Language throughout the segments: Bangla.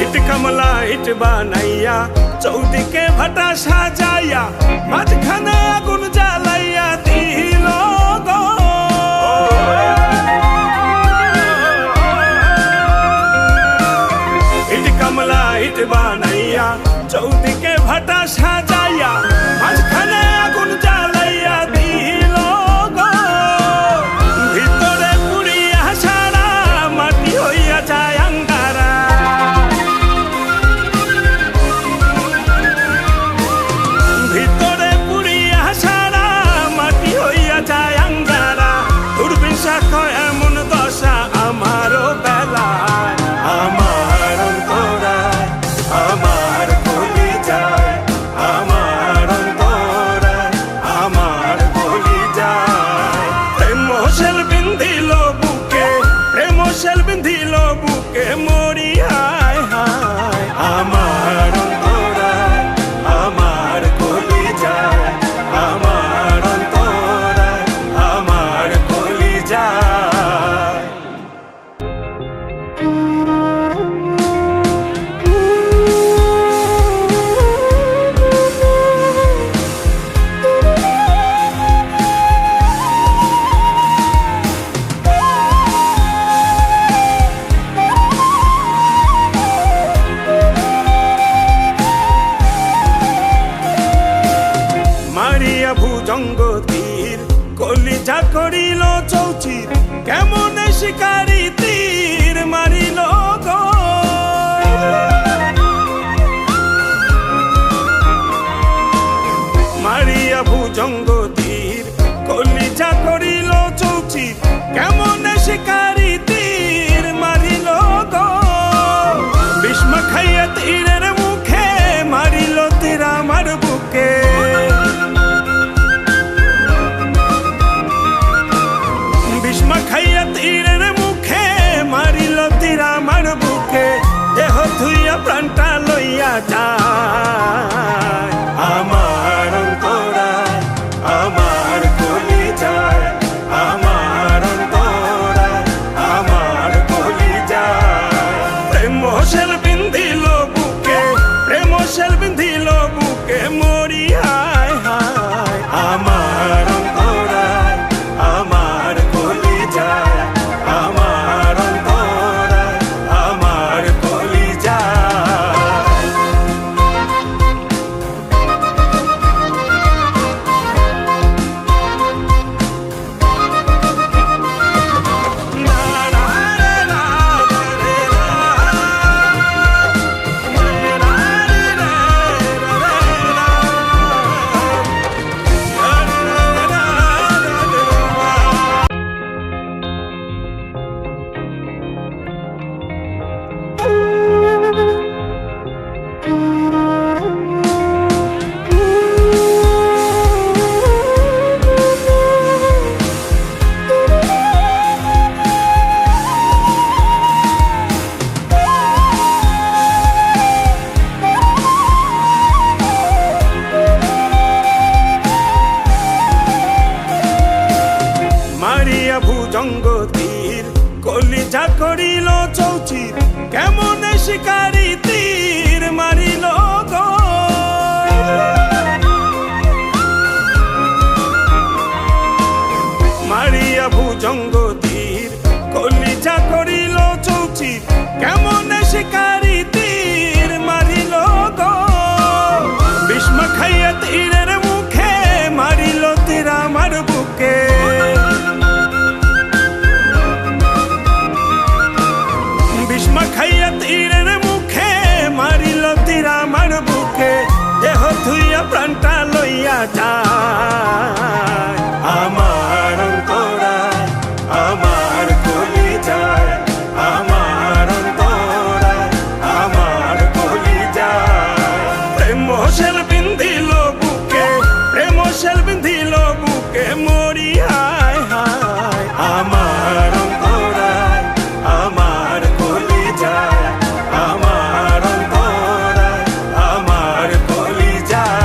ইট কামলা ইট বানাইয়া চৌদিকে ভাটা সাজাইয়া মাঝখানে আগুন জ্বালাইয়া দিল গো। ইট কামলা ইট বানাইয়া চৌদিকে ভাটা সাজাইয়া মাঝখানে আগুন জ্বালাইয়া দিল গো। ভিতরে পুড়িয়া সারা মাটি হইয়া যায় আঙ্গারা। ভিতরে পুড়িয়া সারা মাটি হইয়া যায় আঙ্গারা। দূরবীন সাক্ষ্য এমন দশা আমারও বেলায়, আমার অন্তরায়, আমার কলিজায়, আমার অন্তরায়, আমার কলিজায়। প্রেম সেল বিন্ধিল বুকে, প্রেম সেল বিন্ধিল বুকে মরি হায় হায়। আমার অন্তরায়, আমার কলিজায়, আমার অন্তরায়, আমার কলিজায়। মারিয়া ভুজঙ্গ তীর কলিজা করিল চৌচির, কেমন শিকারি তীর মারিল গো। মারিয়া ভুজঙ্গ তীর কলিজা করিল চৌচির, কেমন শিকারি তীর মারিল গো। বিস্ম খাইয়া তীরের মুখে মারিল তীর আমার বুকে। বিস্ম খাইয়া তীরের মুখে মারিল তীর আমার বুকে। দেহ ধুইয়া প্রাণটা লইয়া যায় আমার অন্তরায়, আমার কলিজায়, আমার অন্তরায়, আমার কলিজায়। প্রেম সেল বিন্ধিল বুকে, প্রেম সেল বিন্ধিল বুকে মরি হায় হায়। আমার অন্তরায়, আমার কলিজায়, আমার অন্তরায়, আমার কলিজায়। মারিয়া ভুজঙ্গ তীর কলিজা করিল চৌচির, কেমন শিকারি তীর মারিল গো। মারিয়া ভুজঙ্গ তীর কলিজা করিল চৌচির, কেমন শিকারি তীর মারিল গো। বিস্ম খাইয়া তীরের মুখে মারিল তীর আমার বুকে। বিস্ম খাইয়া তীরের মুখে মারিল তীর আমার বুকে। দেহ ধুইয়া প্রাণটা লইয়া যায় আমার অন্তরায়, আমার কলিজায়, আমার অন্তরায়, আমার কলিজায়। প্রেম সেল বিন্ধিল বুকে, প্রেম সেল বিন্ধিল বুকে মরি হায় হায়। আমার অন্তরায়, আমার কলিজায়, আমার অন্তরায়, আমার কলিজায়।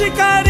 শিকার